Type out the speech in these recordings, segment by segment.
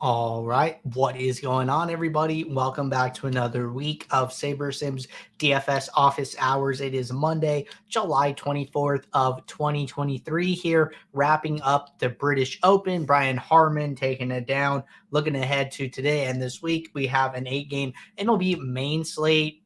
All right, what is going on, everybody? Welcome back to another week of Saber Sims DFS office hours. It is Monday, July 24th of 2023 here, wrapping up the British Open. Brian Harman taking it down, looking ahead to today and this week. We have an 8-game MLB main slate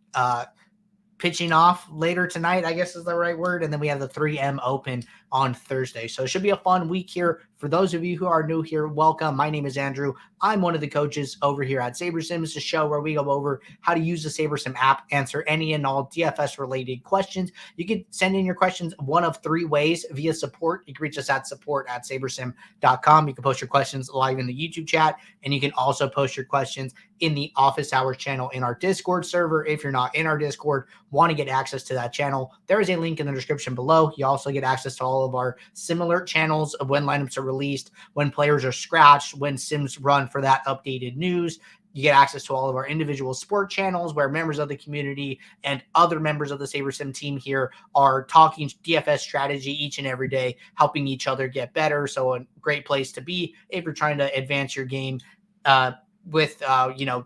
pitching off later tonight, I guess is the right word. And then we have the 3M Open on Thursday. So it should be a fun week here. For those of you who are new here, welcome. My name is Andrew. I'm one of the coaches over here at SaberSims, a show where we go over how to use the SaberSim app, answer any and all DFS related questions. You can send in your questions one of three ways via support. You can reach us at support@sabersim.com. You can post your questions live in the YouTube chat, and you can also post your questions in the office hours channel in our Discord server. If you're not in our Discord, want to get access to that channel, there is a link in the description below. You also get access to all of our similar channels of when lineups are released, when players are scratched, when sims run for that updated news. You get access to all of our individual sport channels where members of the community and other members of the SaberSim team here are talking DFS strategy each and every day, helping each other get better. So a great place to be if you're trying to advance your game with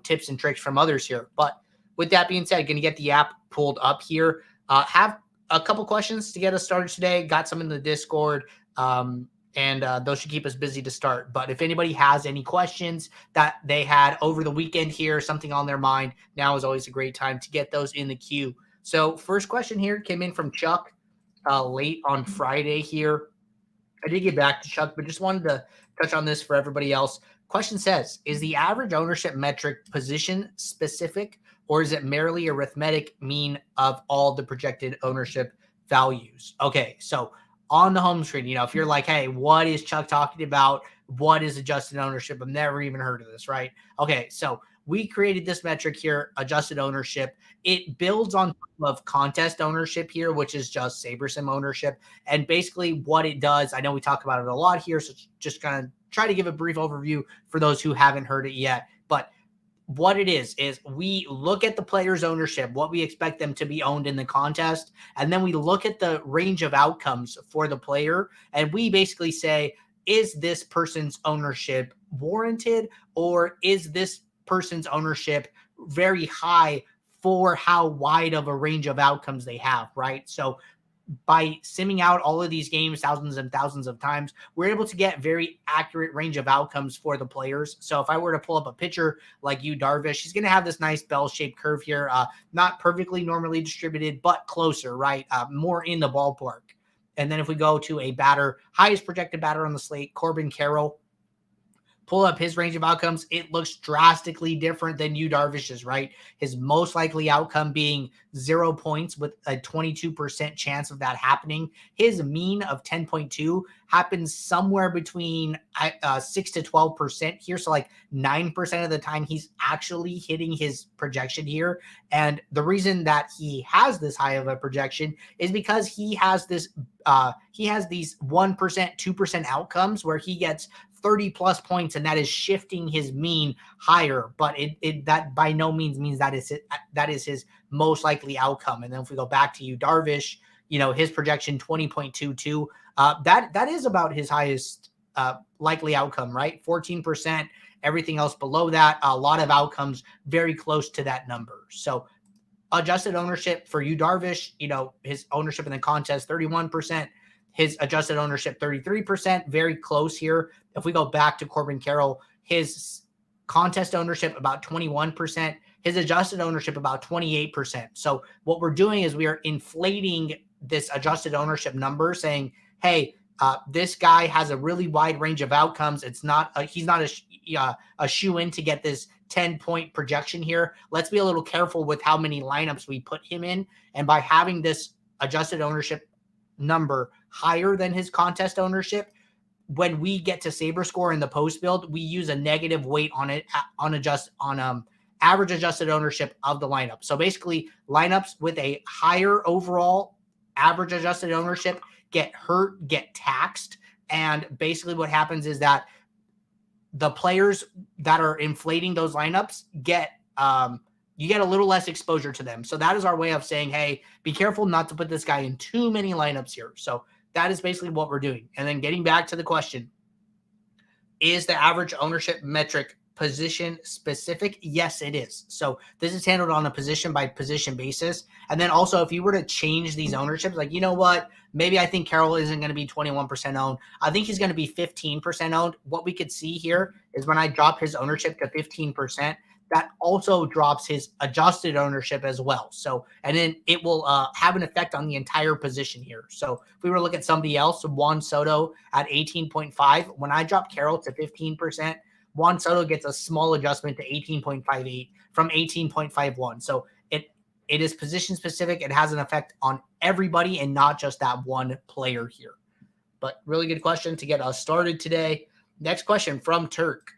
tips and tricks from others here. But with that being said, going to get the app pulled up here. Have a couple questions to get us started today. Got some in the Discord, and those should keep us busy to start. But if anybody has any questions that they had over the weekend here, something on their mind, now is always a great time to get those in the queue. So first question here came in from Chuck late on Friday here. I did get back to Chuck, but just wanted to touch on this for everybody else. Question says, is the average ownership metric position specific, or is it merely arithmetic mean of all the projected ownership values? Okay, so on the home screen, if you're like, hey, what is Chuck talking about? What is adjusted ownership? I've never even heard of this, right? Okay, so we created this metric here, adjusted ownership. It builds on top of contest ownership here, which is just SaberSim ownership. And basically what it does, I know we talk about it a lot here, so just kind of try to give a brief overview for those who haven't heard it yet. But what it is we look at the player's ownership, what we expect them to be owned in the contest, and then we look at the range of outcomes for the player, and we basically say, is this person's ownership warranted, or is this person's ownership very high for how wide of a range of outcomes they have, right? So by simming out all of these games thousands and thousands of times, we're able to get very accurate range of outcomes for the players. So if I were to pull up a pitcher like Yu Darvish, he's going to have this nice bell-shaped curve here, not perfectly normally distributed, but closer, right? More in the ballpark. And then if we go to a batter, highest projected batter on the slate, Corbin Carroll, pull up his range of outcomes, it looks drastically different than Yu Darvish's, right? His most likely outcome being 0 points with a 22% chance of that happening. His mean of 10.2 happens somewhere between 6 to 12% here. So like 9% of the time he's actually hitting his projection here. And the reason that he has this high of a projection is because he has this he has these 1%, 2% outcomes where he gets 30 plus points, and that is shifting his mean higher, but that by no means means that is his most likely outcome. And then if we go back to Yu Darvish, his projection 20.22, that is about his highest likely outcome, right? 14%. Everything else below that, a lot of outcomes very close to that number. So adjusted ownership for Yu Darvish, his ownership in the contest 31%. His adjusted ownership, 33%, very close here. If we go back to Corbin Carroll, his contest ownership, about 21%. His adjusted ownership, about 28%. So what we're doing is we are inflating this adjusted ownership number, saying, hey, this guy has a really wide range of outcomes. He's not a shoe-in to get this 10-point projection here. Let's be a little careful with how many lineups we put him in. And by having this adjusted ownership number higher than his contest ownership, when we get to Saber score in the post build, we use a negative weight on it on average adjusted ownership of the lineup. So basically lineups with a higher overall average adjusted ownership get hurt, get taxed. And basically what happens is that the players that are inflating those lineups you get a little less exposure to them. So that is our way of saying, hey, be careful not to put this guy in too many lineups here. So that is basically what we're doing. And then getting back to the question, Is the average ownership metric position specific? Yes, it is. So this is handled on a position by position basis. And then also, if you were to change these ownerships, like, you know what, maybe I think Carroll isn't going to be 21% owned. I think he's going to be 15% owned. What we could see here is when I drop his ownership to 15%, that also drops his adjusted ownership as well. So, and then it will have an effect on the entire position here. So if we were to look at somebody else, Juan Soto at 18.5, when I drop Carroll to 15%, Juan Soto gets a small adjustment to 18.58 from 18.51. So it is position specific. It has an effect on everybody and not just that one player here. But really good question to get us started today. Next question from Turk.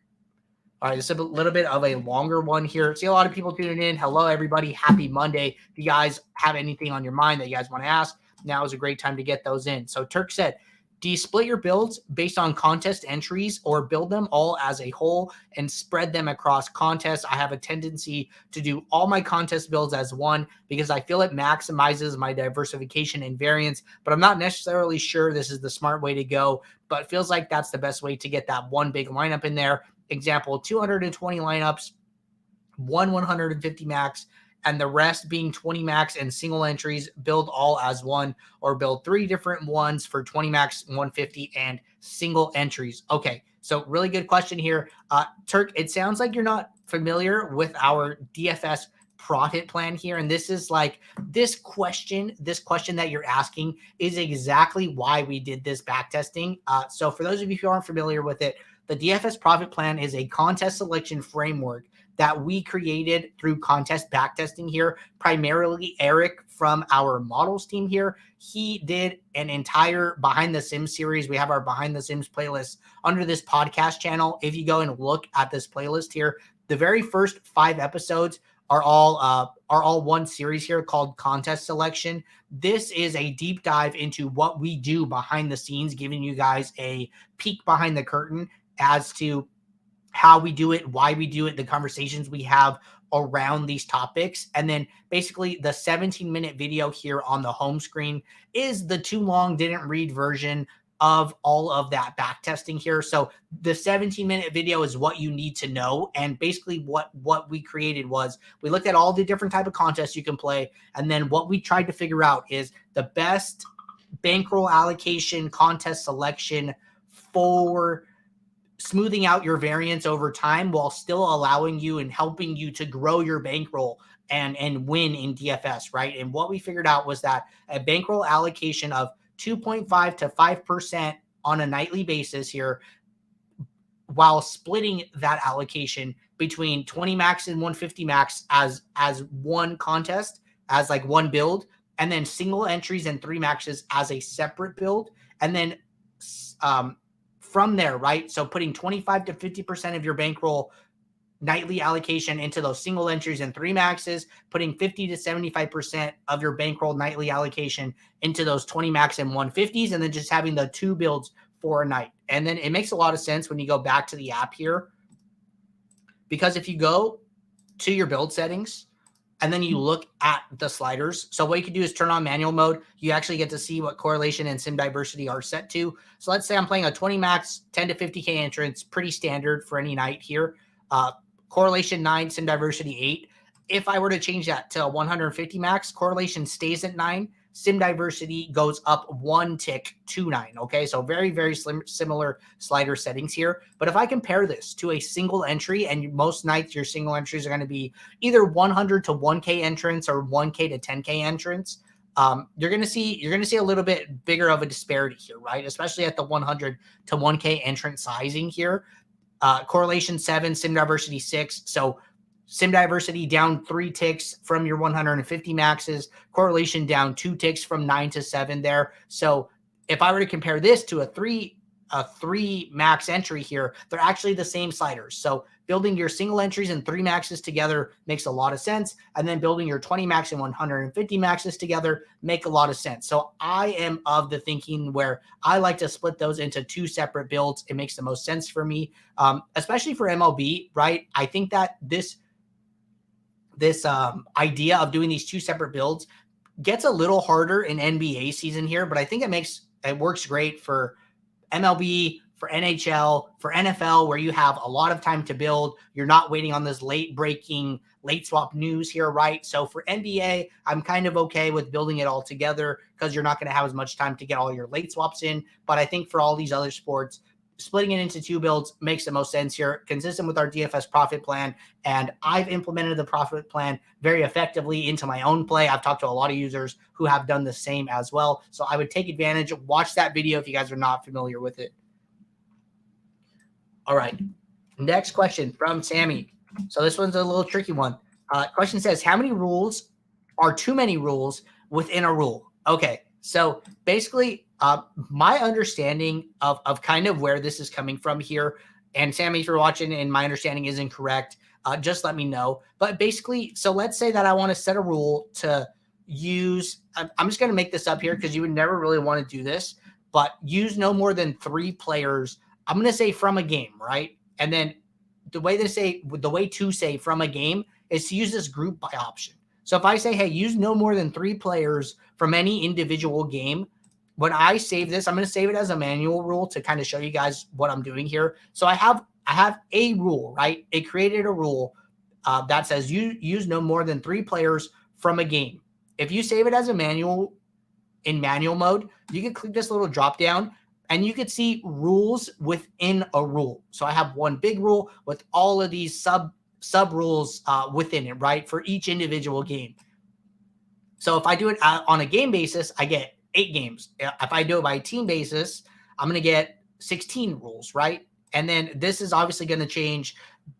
All right, this is a little bit of a longer one here. See a lot of people tuning in. Hello, everybody. Happy Monday. If you guys have anything on your mind that you guys want to ask, now is a great time to get those in. So Turk said, do you split your builds based on contest entries or build them all as a whole and spread them across contests? I have a tendency to do all my contest builds as one because I feel it maximizes my diversification and variance, but I'm not necessarily sure this is the smart way to go, but it feels like that's the best way to get that one big lineup in there. Example, 220 lineups, 150 max, and the rest being 20 max and single entries. Build all as one, or build 3 different ones for 20 max, 150, and single entries. Okay, so really good question here. Turk, it sounds like you're not familiar with our DFS profit plan here. And this is like this question that you're asking is exactly why we did this backtesting. So for those of you who aren't familiar with it, the DFS profit plan is a contest selection framework that we created through contest backtesting here. Primarily Eric from our models team here. He did an entire Behind the Sims series. We have our Behind the Sims playlist under this podcast channel. If you go and look at this playlist here, the very first 5 episodes are all one series here called Contest Selection. This is a deep dive into what we do behind the scenes, giving you guys a peek behind the curtain as to how we do it, why we do it, the conversations we have around these topics. And then basically the 17-minute video here on the home screen is the too long didn't read version of all of that backtesting here. So the 17-minute video is what you need to know. And basically what we created was we looked at all the different type of contests you can play. And then what we tried to figure out is the best bankroll allocation contest selection for smoothing out your variance over time while still allowing you and helping you to grow your bankroll and win in DFS, right? And what we figured out was that a bankroll allocation of 2.5 to 5% on a nightly basis here, while splitting that allocation between 20 max and 150 max as one contest, as like one build, and then single entries and 3 maxes as a separate build, and then from there, right? So putting 25 to 50% of your bankroll nightly allocation into those single entries and 3 maxes, putting 50 to 75% of your bankroll nightly allocation into those 20 max and 150s, and then just having the 2 builds for a night. And then it makes a lot of sense when you go back to the app here, because if you go to your build settings and then you look at the sliders. So what you can do is turn on manual mode. You actually get to see what correlation and sim diversity are set to. So let's say I'm playing a 20 max, 10 to 50K entrance, pretty standard for any night here. Correlation 9, sim diversity 8. If I were to change that to 150 max, correlation stays at 9. Sim diversity goes up 1 tick to 9. Okay, so very, very similar slider settings here. But if I compare this to a single entry, and most nights your single entries are going to be either 100 to 1K entrance or 1K to 10K entrance, you're going to see a little bit bigger of a disparity here, right? Especially at the 100 to 1K entrance sizing here. Correlation 7, sim diversity 6. So sim diversity down 3 ticks from your 150 maxes, correlation down 2 ticks from 9 to 7 there. So if I were to compare this to a 3 max entry here, they're actually the same sliders. So building your single entries and 3 maxes together makes a lot of sense. And then building your 20 max and 150 maxes together make a lot of sense. So I am of the thinking where I like to split those into 2 separate builds. It makes the most sense for me, especially for MLB, right? I think that this idea of doing these 2 separate builds gets a little harder in NBA season here, but I think it works great for MLB, for NHL, for NFL, where you have a lot of time to build. You're not waiting on this late swap news here, right? So for NBA, I'm kind of okay with building it all together because you're not going to have as much time to get all your late swaps in. But I think for all these other sports, splitting it into 2 builds makes the most sense here, consistent with our DFS profit plan. And I've implemented the profit plan very effectively into my own play. I've talked to a lot of users who have done the same as well. So I would take advantage. Watch that video if you guys are not familiar with it. All right. Next question from Sammy. So this one's a little tricky one. Question says, how many rules are too many rules within a rule? Okay. So basically, my understanding of kind of where this is coming from here, and Sammy, if you're watching and my understanding is incorrect, just let me know. But basically, so let's say that I want to set a rule to use, I'm just going to make this up here because you would never really want to do this, but use no more than 3 players. I'm going to say from a game, right? And then the way to say from a game is to use this group by option. So if I say, hey, use no more than 3 players from any individual game, when I save this, I'm going to save it as a manual rule to kind of show you guys what I'm doing here. So I have a rule, right? It created a rule that says you use no more than 3 players from a game. If you save it as a manual in manual mode, you can click this little drop down and you could see rules within a rule. So I have one big rule with all of these sub rules within it, right? For each individual game. So if I do it on a game basis, I get 8 games. If I do it by a team basis, I'm going to get 16 rules, right? And then this is obviously going to change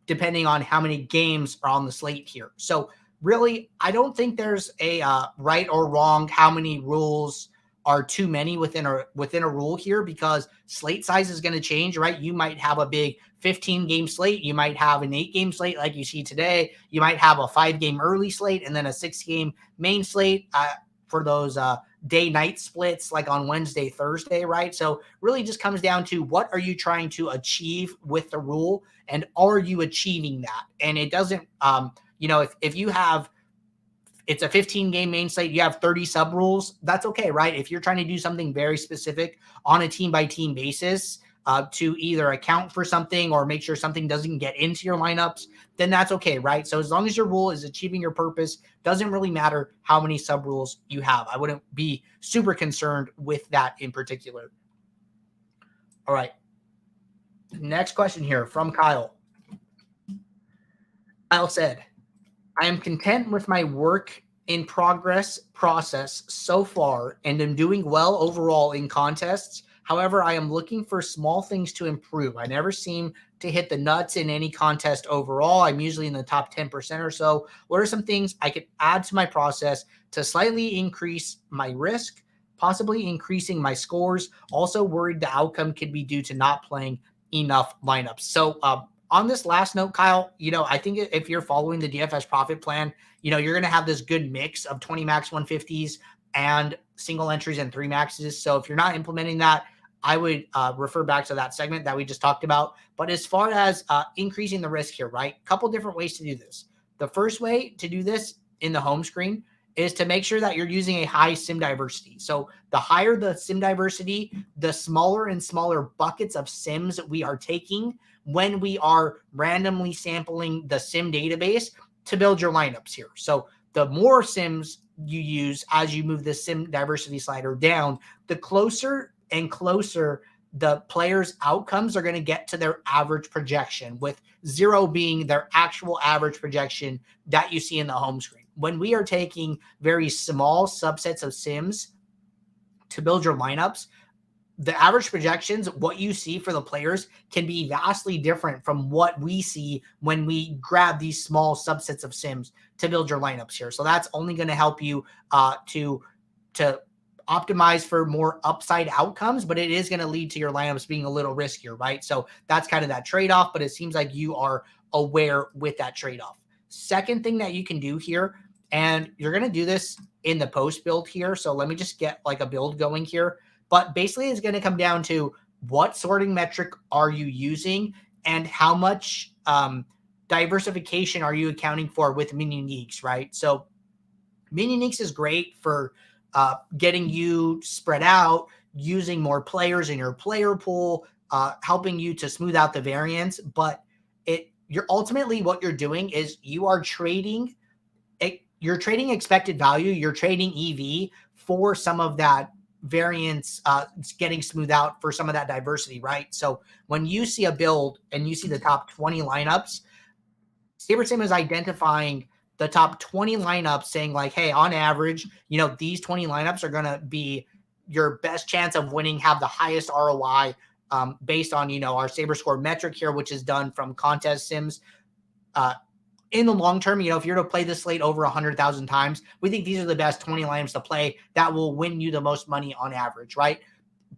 depending on how many games are on the slate here. So really, I don't think there's a right or wrong how many rules are too many within a rule here, because slate size is going to change, right? You might have a big 15-game slate. You might have an 8-game slate like you see today. You might have a 5-game early slate and then a 6-game main slate for those day-night splits like on Wednesday, Thursday, right? So really just comes down to what are you trying to achieve with the rule, and are you achieving that? And it doesn't, if you have, it's a 15-game main slate, you have 30 sub rules, that's okay, right? If you're trying to do something very specific on a team-by-team basis to either account for something or make sure something doesn't get into your lineups, then that's okay, right? So as long as your rule is achieving your purpose, doesn't really matter how many sub rules you have. I wouldn't be super concerned with that in particular. All right. Next question here from Kyle. Kyle said, I am content with my work in progress process so far and am doing well overall in contests. However, I am looking for small things to improve. I never seem to hit the nuts in any contest overall. I'm usually in the top 10% or so. What are some things I could add to my process to slightly increase my risk, possibly increasing my scores? Also worried the outcome could be due to not playing enough lineups. So, on this last note, Kyle, I think if you're following the DFS profit plan, you're going to have this good mix of 20 max 150s and single entries and 3 maxes. So if you're not implementing that, I would refer back to that segment that we just talked about. But as far as increasing the risk here, right? A couple different ways to do this. The first way to do this in the home screen is to make sure that you're using a high sim diversity. So the higher the sim diversity, the smaller and smaller buckets of sims we are taking when we are randomly sampling the sim database to build your lineups here. So the more sims you use as you move the sim diversity slider down, the closer and closer the players' outcomes are going to get to their average projection, with 0 being their actual average projection that you see in the home screen. When we are taking very small subsets of sims to build your lineups, the average projections, what you see for the players, can be vastly different from what we see when we grab these small subsets of sims to build your lineups here. So that's only going to help you to optimize for more upside outcomes, but it is going to lead to your lineups being a little riskier, right? So that's kind of that trade-off, but it seems like you are aware with that trade-off. Second thing that you can do here, and you're going to do this in the post build here. So let me just get like a build going here. But basically it's going to come down to what sorting metric are you using and how much diversification are you accounting for with mini uniques, right? So mini uniques is great for getting you spread out, using more players in your player pool, helping you to smooth out the variance, but you're ultimately what you're doing is you're trading expected value, you're trading EV for some of that variance getting smoothed out, for some of that diversity, right? So when you see a build and you see the top 20 lineups, SaberSim is identifying the top 20 lineups, saying like, hey, on average, these 20 lineups are going to be your best chance of winning, have the highest ROI based on, our SaberScore metric here, which is done from contest sims. In the long term, if you're to play this slate over 100,000 times, we think these are the best 20 lineups to play that will win you the most money on average, right?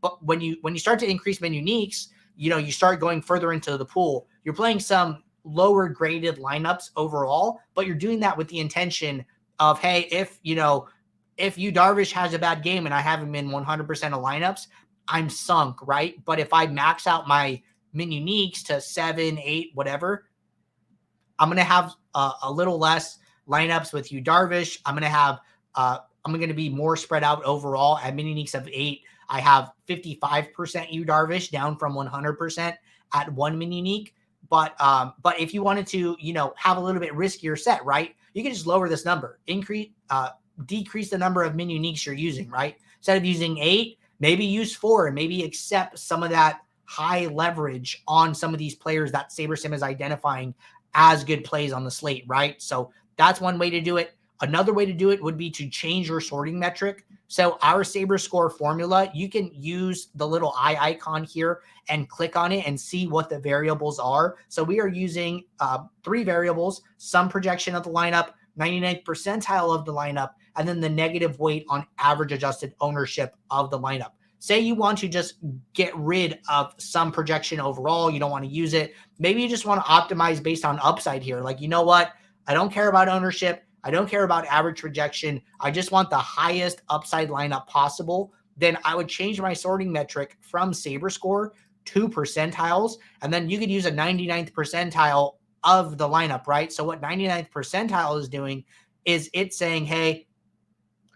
But when you start to increase min uniques, you start going further into the pool. You're playing some lower graded lineups overall, but you're doing that with the intention of, hey, if Darvish has a bad game and I have him in 100% of lineups, I'm sunk, right? But if I max out my min uniques to 7, 8, whatever, I'm going to have a little less lineups with Darvish. I'm going to be more spread out overall. At min uniques of 8, I have 55% Darvish, down from 100% at 1 min unique. But if you wanted to, have a little bit riskier set, right? You can just lower this number, decrease the number of min uniques you're using, right? Instead of using 8, maybe use 4 and maybe accept some of that high leverage on some of these players that SaberSim is identifying as good plays on the slate, right? So that's one way to do it. Another way to do it would be to change your sorting metric. So our SaberScore formula, you can use the little eye icon here and click on it and see what the variables are. So we are using 3 variables: some projection of the lineup, 99th percentile of the lineup, and then the negative weight on average adjusted ownership of the lineup. Say you want to just get rid of some projection overall, you don't want to use it. Maybe you just want to optimize based on upside here. Like, you know what? I don't care about ownership. I don't care about average projection. I just want the highest upside lineup possible. Then I would change my sorting metric from SaberScore to percentiles. And then you could use a 99th percentile of the lineup, right? So what 99th percentile is doing is it's saying, hey,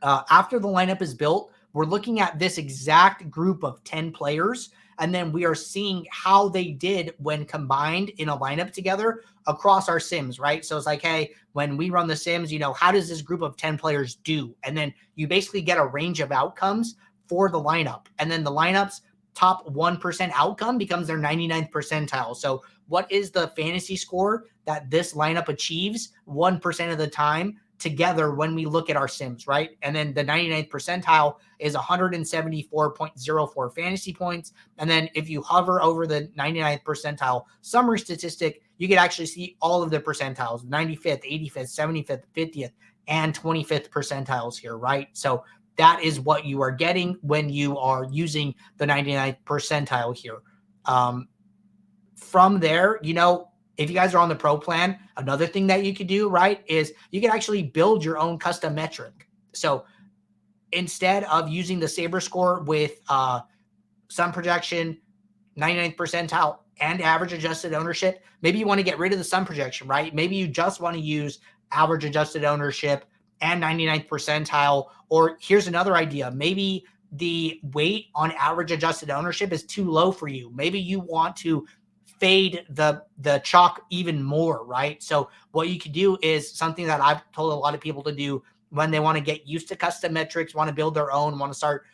after the lineup is built, we're looking at this exact group of 10 players, and then we are seeing how they did when combined in a lineup together across our sims, right? So it's like, hey, when we run the sims, how does this group of 10 players do? And then you basically get a range of outcomes for the lineup. And then the lineup's top 1% outcome becomes their 99th percentile. So what is the fantasy score that this lineup achieves 1% of the time together when we look at our sims, right? And then the 99th percentile is 174.04 fantasy points. And then if you hover over the 99th percentile summary statistic, you can actually see all of the percentiles: 95th, 85th, 75th, 50th, and 25th percentiles here, right? So that is what you are getting when you are using the 99th percentile here. From there, if you guys are on the pro plan, another thing that you could do, right, is you can actually build your own custom metric. So instead of using the SaberScore with some projection, 99th percentile, and average adjusted ownership, maybe you want to get rid of the sum projection, right? Maybe you just want to use average adjusted ownership and 99th percentile. Or here's another idea. Maybe the weight on average adjusted ownership is too low for you. Maybe you want to fade the chalk even more, right? So what you could do is something that I've told a lot of people to do when they want to get used to custom metrics, want to build their own, want to start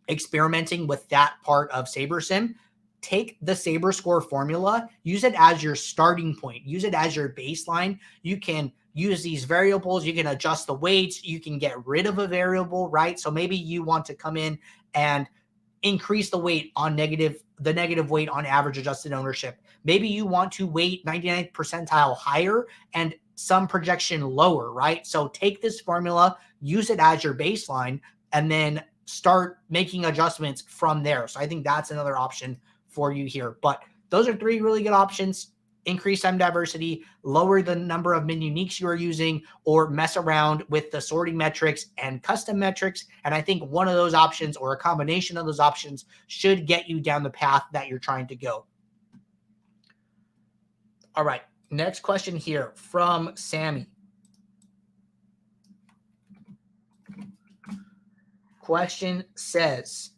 experimenting with that part of SaberSim. Take the SaberScore formula, use it as your starting point, use it as your baseline. You can use these variables, you can adjust the weights, you can get rid of a variable, right? So maybe you want to come in and increase the weight on the negative weight on average adjusted ownership. Maybe you want to weight 99th percentile higher and some projection lower, right? So take this formula, use it as your baseline, and then start making adjustments from there. So I think that's another option for you here. But those are 3 really good options. Increase some diversity, lower the number of min uniques you are using, or mess around with the sorting metrics and custom metrics. And I think one of those options, or a combination of those options, should get you down the path that you're trying to go. All right, next question here from Sammy. Question says,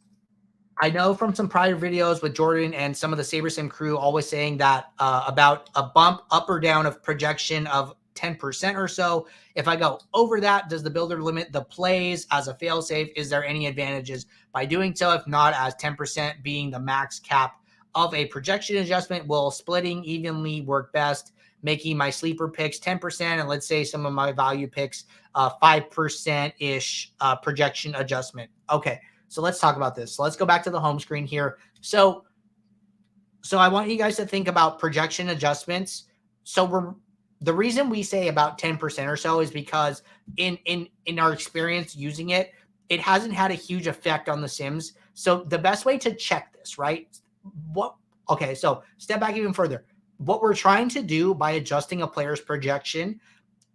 I know from some prior videos with Jordan and some of the SaberSim crew always saying that about a bump up or down of projection of 10% or so. If I go over that, does the builder limit the plays as a failsafe? Is there any advantages by doing so? If not, as 10% being the max cap of a projection adjustment, will splitting evenly work best, making my sleeper picks 10% and let's say some of my value picks 5%-ish projection adjustment? Okay. So let's talk about this. So let's go back to the home screen here. So I want you guys to think about projection adjustments. So the reason we say about 10% or so is because in our experience using it, it hasn't had a huge effect on the Sims. So the best way to check this, right? Okay, so step back even further. What we're trying to do by adjusting a player's projection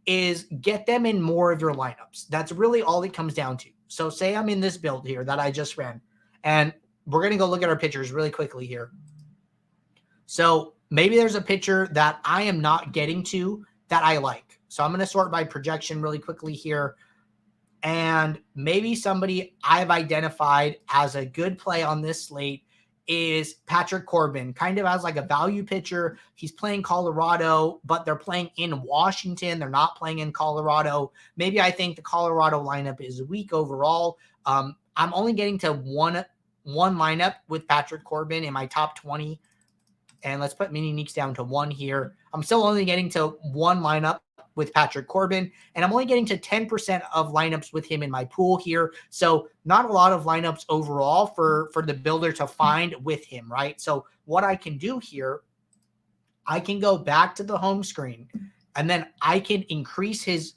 is get them in more of your lineups. That's really all it comes down to. So say I'm in this build here that I just ran, and we're going to go look at our pictures really quickly here. So maybe there's a picture that I am not getting to that I like. So I'm going to sort by projection really quickly here. And maybe somebody I've identified as a good play on this slate is Patrick Corbin, kind of as like a value pitcher. He's playing Colorado, but they're playing in Washington. They're not playing in Colorado. Maybe I think the Colorado lineup is weak overall. I'm only getting to one lineup with Patrick Corbin in my top 20. And let's put mini uniques down to 1 here. I'm still only getting to one lineup with Patrick Corbin, and I'm only getting to 10% of lineups with him in my pool here. So not a lot of lineups overall for the builder to find with him, right? So what I can do here, I can go back to the home screen, and then I can increase his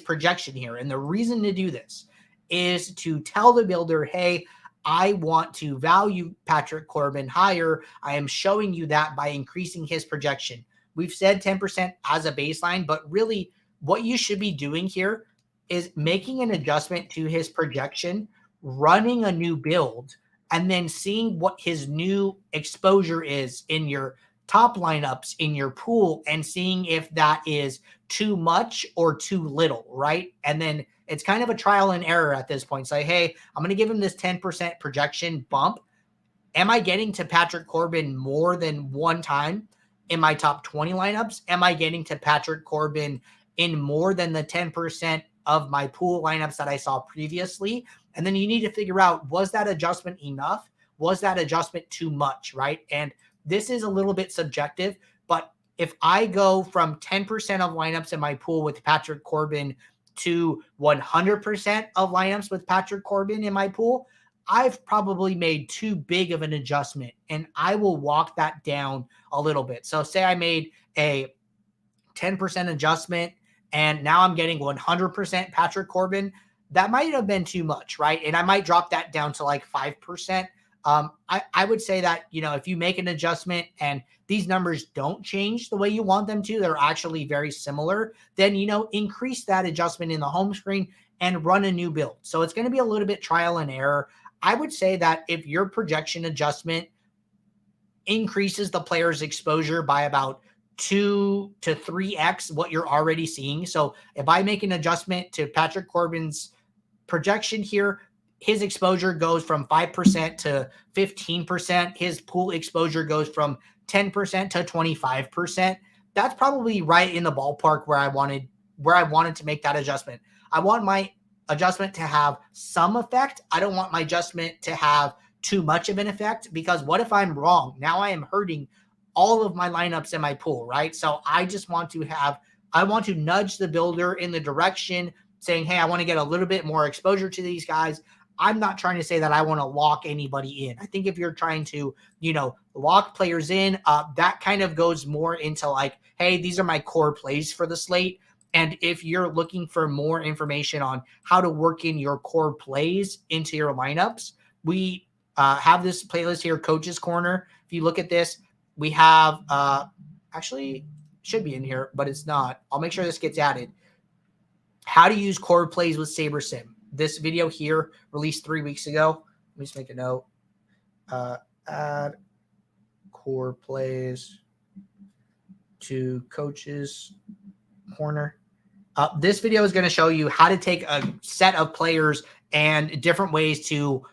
projection here. And the reason to do this is to tell the builder, hey, I want to value Patrick Corbin higher. I am showing you that by increasing his projection. We've said 10% as a baseline, but really what you should be doing here is making an adjustment to his projection, running a new build, and then seeing what his new exposure is in your top lineups in your pool and seeing if that is too much or too little, right? And then it's kind of a trial and error at this point. Say, hey, I'm going to give him this 10% projection bump. Am I getting to Patrick Corbin more than one time in my top 20 lineups? Am I getting to Patrick Corbin in more than the 10% of my pool lineups that I saw previously? And then you need to figure out, was that adjustment enough? Was that adjustment too much, right? And this is a little bit subjective, but if I go from 10% of lineups in my pool with Patrick Corbin to 100% of lineups with Patrick Corbin in my pool, I've probably made too big of an adjustment, and I will walk that down a little bit. So say I made a 10% adjustment and now I'm getting 100% Patrick Corbin. That might have been too much, right? And I might drop that down to like 5%. I would say that, if you make an adjustment and these numbers don't change the way you want them to, they're actually very similar, then, increase that adjustment in the home screen and run a new build. So it's going to be a little bit trial and error. I would say that if your projection adjustment increases the player's exposure by about 2 to 3x what you're already seeing. So if I make an adjustment to Patrick Corbin's projection here, his exposure goes from 5% to 15%. His pool exposure goes from 10% to 25%. That's probably right in the ballpark where I wanted to make that adjustment. I want my adjustment to have some effect. I don't want my adjustment to have too much of an effect, because what if I'm wrong? Now I am hurting all of my lineups in my pool, right? So I just want to nudge the builder in the direction saying, hey, I want to get a little bit more exposure to these guys. I'm not trying to say that I want to lock anybody in. I think if you're trying to, lock players in, that kind of goes more into like, hey, these are my core plays for the slate. And if you're looking for more information on how to work in your core plays into your lineups, we have this playlist here, Coach's Corner. If you look at this, we have actually should be in here, but it's not. I'll make sure this gets added. How to use core plays with SaberSim. This video here released 3 weeks ago. Let me just make a note. Add core plays to Coach's Corner. This video is going to show you how to take a set of players and different ways to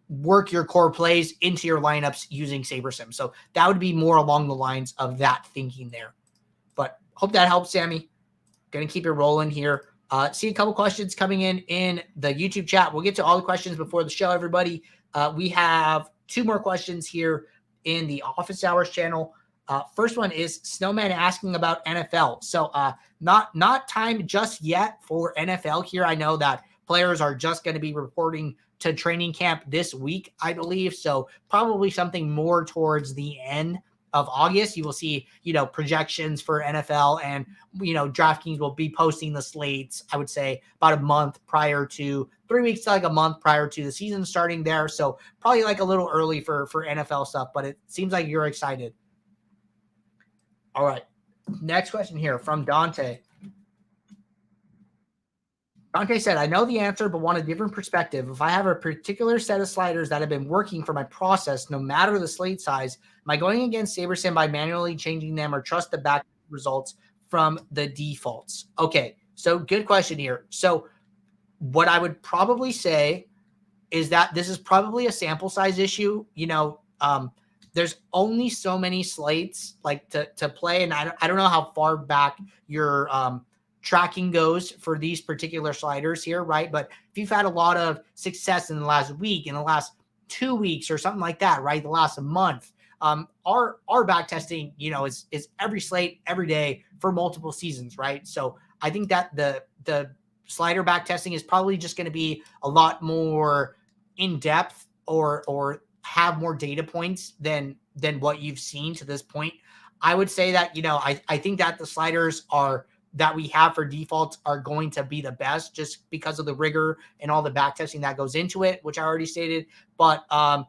work your core plays into your lineups using SaberSim. So that would be more along the lines of that thinking there. But hope that helps, Sammy. Going to keep it rolling here. See a couple questions coming in the YouTube chat. We'll get to all the questions before the show, everybody. We have 2 more questions here in the Office Hours channel. First one is Snowman asking about NFL. So not time just yet for NFL here. I know that players are just going to be reporting to training camp this week, I believe. So probably something more towards the end of August. You will see, projections for NFL, and, DraftKings will be posting the slates, I would say about a month prior to 3 weeks to like a month prior to the season starting there. So probably like a little early for NFL stuff, but it seems like you're excited. All right. Next question here from Dante. Dante said, I know the answer, but want a different perspective. If I have a particular set of sliders that have been working for my process, no matter the slate size, am I going against SaberSim by manually changing them, or trust the back results from the defaults? Okay, so good question here. So what I would probably say is that this is probably a sample size issue. There's only so many slates like to play, and I don't know how far back your tracking goes for these particular sliders here, right? But if you've had a lot of success in the last week, in the last 2 weeks or something like that, right? The last month, our back testing, is every slate every day for multiple seasons, right? So I think that the slider back testing is probably just going to be a lot more in depth or have more data points than what you've seen to this point. I would say that, I think that the sliders that we have for defaults are going to be the best, just because of the rigor and all the back testing that goes into it, which I already stated. But, I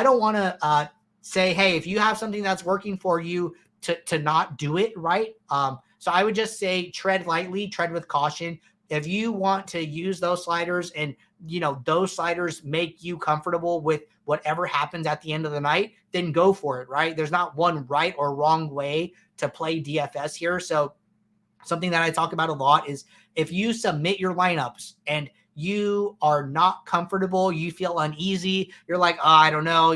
don't want to say, hey, if you have something that's working for you, to not do it, right? So I would just say tread lightly, tread with caution. If you want to use those sliders and, those sliders make you comfortable with whatever happens at the end of the night, then go for it, right? There's not one right or wrong way to play DFS here. So something that I talk about a lot is if you submit your lineups and you are not comfortable, you feel uneasy, you're like, oh, I don't know,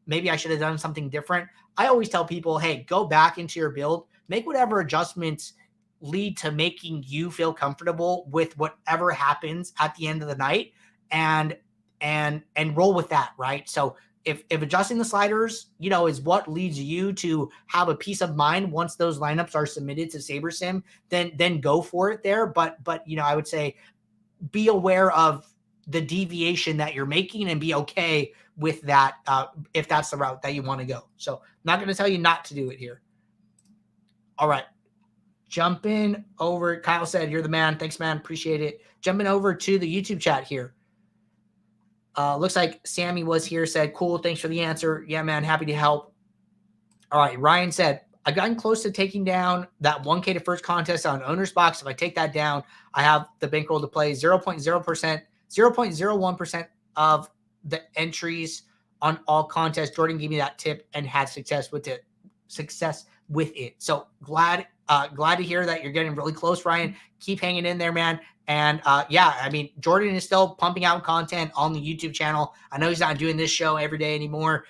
maybe I should have done something different. I always tell people, hey, go back into your build, make whatever adjustments lead to making you feel comfortable with whatever happens at the end of the night, and roll with that, right? So if adjusting the sliders, is what leads you to have a peace of mind once those lineups are submitted to SaberSim, then go for it there. But I would say be aware of the deviation that you're making and be okay with that if that's the route that you want to go. So I'm not going to tell you not to do it here. All right. Jumping over, Kyle said, you're the man. Thanks, man. Appreciate it. Jumping over to the YouTube chat here. Looks like Sammy was here, said, cool, thanks for the answer. Yeah, man, happy to help. All right, Ryan said, I've gotten close to taking down that 1K to first contest on Owner's Box. If I take that down, I have the bankroll to play 0.0%, 0.01% of the entries on all contests. Jordan gave me that tip and had success with it. So glad to hear that you're getting really close, Ryan. Keep hanging in there, man. And Jordan is still pumping out content on the YouTube channel. I know he's not doing this show every day anymore.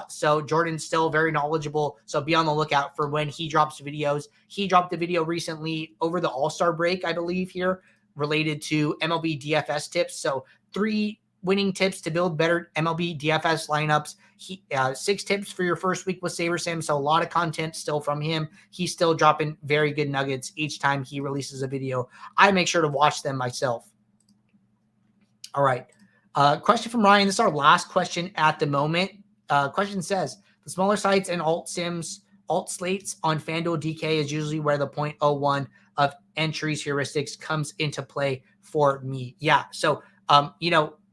So Jordan's still very knowledgeable. So be on the lookout for when he drops videos. He dropped a video recently over the All-Star break, I believe, here related to MLB DFS tips. So 3 winning tips to build better MLB DFS lineups. 6 tips for your first week with SaberSim. So a lot of content still from him. He's still dropping very good nuggets each time he releases a video. I make sure to watch them myself. All right. Question from Ryan. This is our last question at the moment. Question says, the smaller sites and alt slates on FanDuel DK is usually where the 0.01 of entries heuristics comes into play for me. Yeah. So,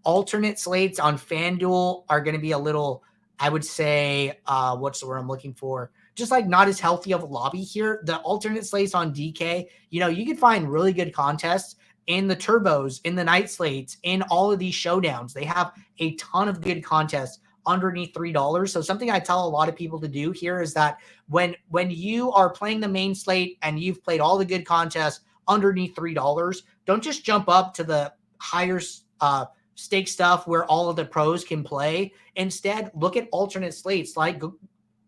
alternate slates on FanDuel are going to be a little, I would say, what's the word I'm looking for? Just like not as healthy of a lobby here. The alternate slates on DK, you can find really good contests in the turbos, in the night slates, in all of these showdowns. They have a ton of good contests underneath $3. So something I tell a lot of people to do here is that when you are playing the main slate and you've played all the good contests underneath $3, don't just jump up to the higher stake stuff where all of the pros can play. Instead, look at alternate slates,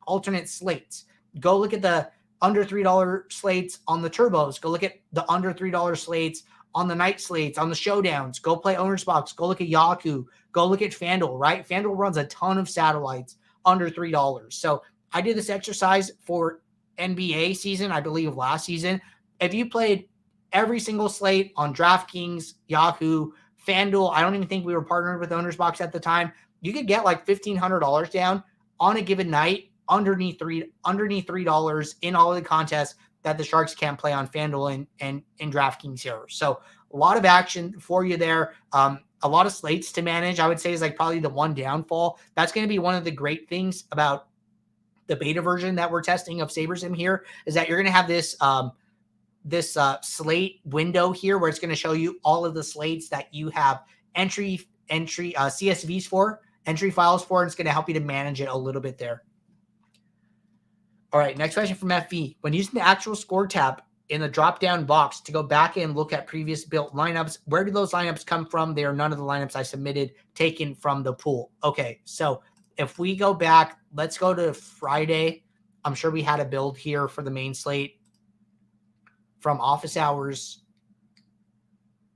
alternate slates. Go look at the under $3 slates on the turbos. Go look at the under $3 slates on the night slates, on the showdowns. Go play Owner's Box. Go look at Yahoo. Go look at FanDuel, right? FanDuel runs a ton of satellites under $3. So I did this exercise for NBA season, I believe last season. If you played every single slate on DraftKings, Yahoo, FanDuel, I don't even think we were partnered with Owner's Box at the time, you could get like $1,500 down on a given night underneath $3 in all of the contests that the Sharks can't play on FanDuel and DraftKings here. So a lot of action for you there. A lot of slates to manage, I would say, is like probably the one downfall. That's going to be one of the great things about the beta version that we're testing of SaberSim here, is that you're going to have this slate window here where it's going to show you all of the slates that you have entry CSVs for, entry files for, and it's going to help you to manage it a little bit there. All right, next question from FV. When using the actual score tab in the drop-down box to go back and look at previous built lineups, where do those lineups come from? They are none of the lineups I submitted taken from the pool. Okay, so if we go back, let's go to Friday. I'm sure we had a build here for the main slate from office hours.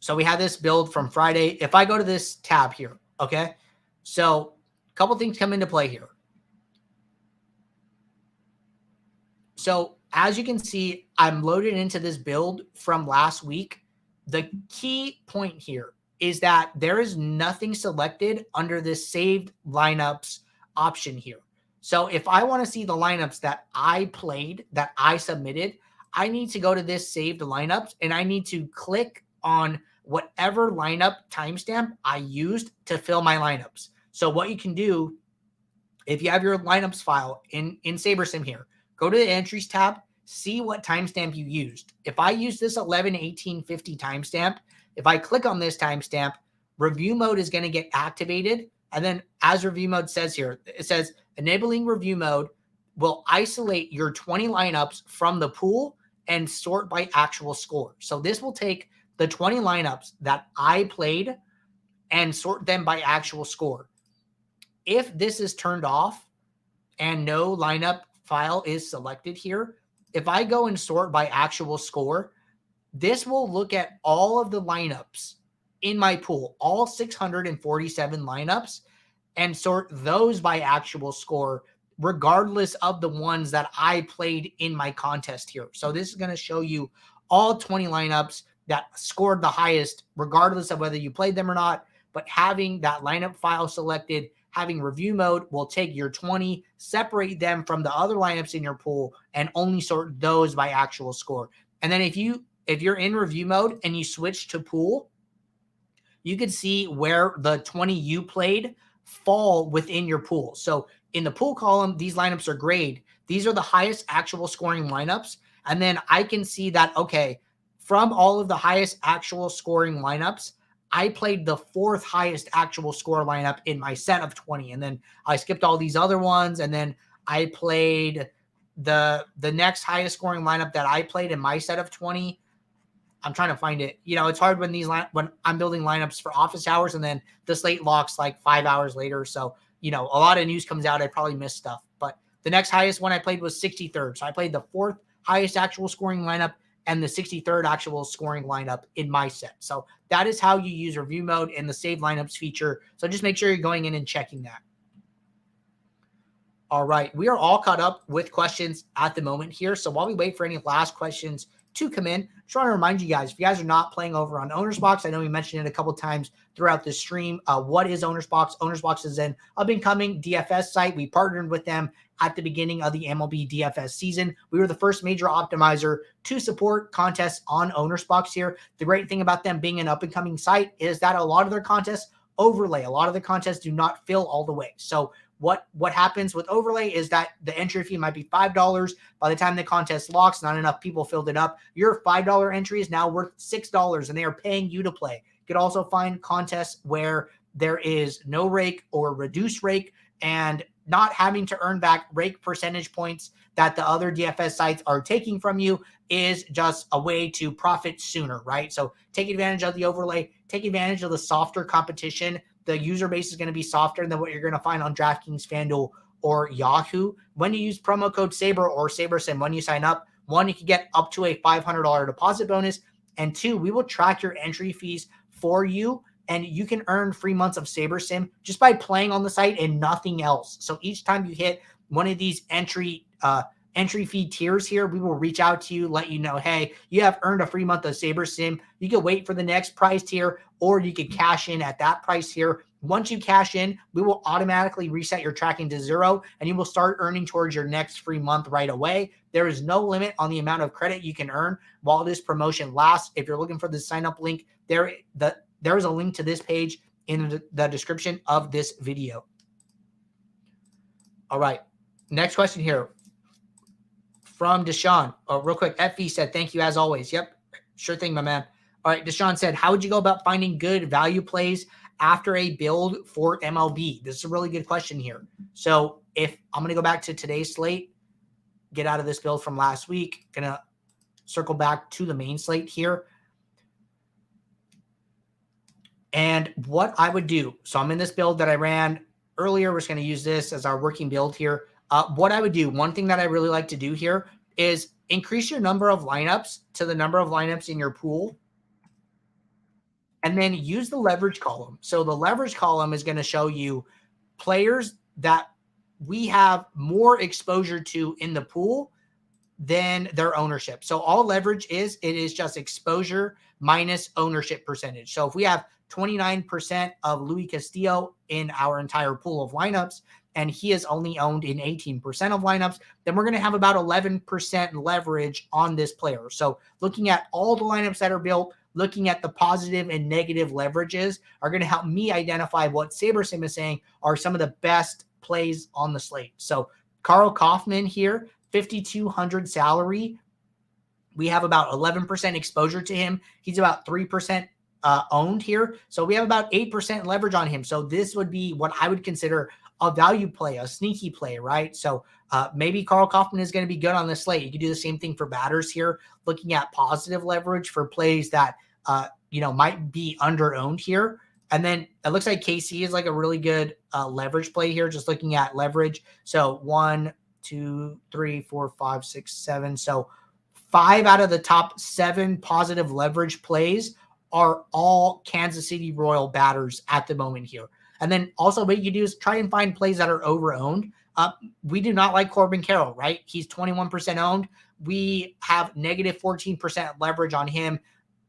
So we had this build from Friday. If I go to this tab here, okay, so a couple things come into play here. So as you can see, I'm loaded into this build from last week. The key point here is that there is nothing selected under this saved lineups option here. So if I want to see the lineups that I played, that I submitted, I need to go to this saved lineups and I need to click on whatever lineup timestamp I used to fill my lineups. So what you can do, if you have your lineups file in SaberSim here, go to the entries tab, see what timestamp you used. If I use this 11/18/50 timestamp, if I click on this timestamp, review mode is going to get activated. And then as review mode says here, it says enabling review mode will isolate your 20 lineups from the pool and sort by actual score. So this will take the 20 lineups that I played and sort them by actual score. If this is turned off and no lineup file is selected here, if I go and sort by actual score, this will look at all of the lineups in my pool, all 647 lineups, and sort those by actual score, regardless of the ones that I played in my contest here. So this is going to show you all 20 lineups that scored the highest, regardless of whether you played them or not. But having that lineup file selected, having review mode will take your 20, separate them from the other lineups in your pool, and only sort those by actual score. And then if you're in review mode and you switch to pool, you can see where the 20 you played fall within your pool. So in the pool column, these lineups are grayed. These are the highest actual scoring lineups. And then I can see that, okay, from all of the highest actual scoring lineups, I played the fourth highest actual score lineup in my set of 20. And then I skipped all these other ones. And then I played the next highest scoring lineup that I played in my set of 20. I'm trying to find it. You know, it's hard when when I'm building lineups for office hours and then the slate locks like 5 hours later. So, you know, a lot of news comes out. I probably missed stuff. But the next highest one I played was 63rd. So I played the fourth highest actual scoring lineup and the 63rd actual scoring lineup in my set. So that is how you use review mode and the save lineups feature. So just make sure you're going in and checking that. All right. We are all caught up with questions at the moment here. So while we wait for any last questions to come in, just want to remind you guys, if you guys are not playing over on Owner's Box, I know we mentioned it a couple times throughout the stream. What is Owner's Box? Owner's Box is an up-and-coming DFS site. We partnered with them at the beginning of the MLB DFS season. We were the first major optimizer to support contests on Owner's Box here. The great thing about them being an up-and-coming site is that a lot of their contests overlay. A lot of the contests do not fill all the way. So what happens with overlay is that the entry fee might be $5. By the time the contest locks, not enough people filled it up. Your $5 entry is now worth $6, and they are paying you to play. You could also find contests where there is no rake or reduced rake, and not having to earn back rake percentage points that the other DFS sites are taking from you is just a way to profit sooner, right? So take advantage of the overlay, take advantage of the softer competition. The user base is going to be softer than what you're going to find on DraftKings, FanDuel, or Yahoo. When you use promo code SABRE or SaberSim, when you sign up, one, you can get up to a $500 deposit bonus, and two, we will track your entry fees for you, and you can earn free months of SaberSim just by playing on the site and nothing else. So each time you hit one of these entry fee tiers here, we will reach out to you, let you know, hey, you have earned a free month of SaberSim. You can wait for the next price tier, or you can cash in at that price tier. Once you cash in, we will automatically reset your tracking to 0, and you will start earning towards your next free month right away. There is no limit on the amount of credit you can earn while this promotion lasts. If you're looking for the sign up link, there is a link to this page in the description of this video. All right, next question here from Deshaun. Oh, real quick, FV said, thank you as always. Yep, sure thing, my man. All right, Deshaun said, how would you go about finding good value plays after a build for MLB? This is a really good question here. So if I'm going to go back to today's slate, get out of this build from last week, going to circle back to the main slate here. And what I would do, so I'm in this build that I ran earlier. We're just going to use this as our working build here. What I would do, one thing that I really like to do here is increase your number of lineups to the number of lineups in your pool, and then use the leverage column. So the leverage column is going to show you players that we have more exposure to in the pool than their ownership. So all leverage is, it is just exposure minus ownership percentage. So if we have 29% of Luis Castillo in our entire pool of lineups, and he is only owned in 18% of lineups, then we're going to have about 11% leverage on this player. So looking at all the lineups that are built, looking at the positive and negative leverages are going to help me identify what SaberSim is saying are some of the best plays on the slate. So Carl Kaufman here, 5,200 salary. We have about 11% exposure to him. He's about 3% owned here. So we have about 8% leverage on him. So this would be what I would consider a value play, a sneaky play, right? So maybe Carl Kaufman is going to be good on this slate. You could do the same thing for batters here, looking at positive leverage for plays that, might be under-owned here. And then it looks like KC is like a really good leverage play here, just looking at leverage. So 1, 2, 3, 4, 5, 6, 7. So 5 out of the top 7 positive leverage plays are all Kansas City Royal batters at the moment here. And then also what you can do is try and find plays that are over-owned. We do not like Corbin Carroll, right? He's 21% owned. We have negative 14% leverage on him,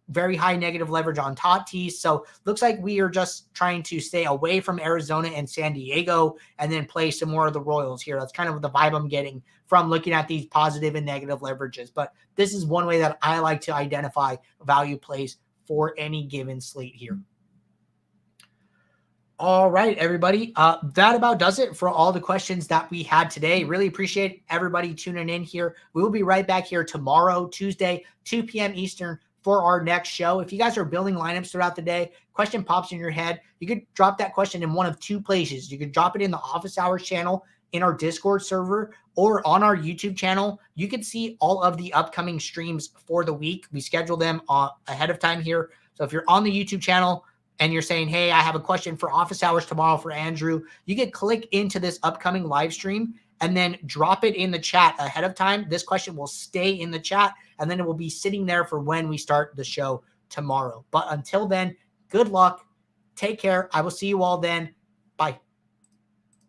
very high negative leverage on Tatis. So looks like we are just trying to stay away from Arizona and San Diego and then play some more of the Royals here. That's kind of the vibe I'm getting from looking at these positive and negative leverages. But this is one way that I like to identify value plays for any given slate here. All right, everybody. That about does it for all the questions that we had today. Really appreciate everybody tuning in here. We will be right back here tomorrow, Tuesday, 2 p.m. Eastern for our next show. If you guys are building lineups throughout the day, question pops in your head, you could drop that question in one of 2 places. You could drop it in the Office Hours channel in our Discord server or on our YouTube channel. You can see all of the upcoming streams for the week. We schedule them ahead of time here. So if you're on the YouTube channel, and you're saying, hey, I have a question for Office Hours tomorrow for Andrew, you can click into this upcoming live stream and then drop it in the chat ahead of time. This question will stay in the chat, and then it will be sitting there for when we start the show tomorrow. But until then, good luck. Take care. I will see you all then.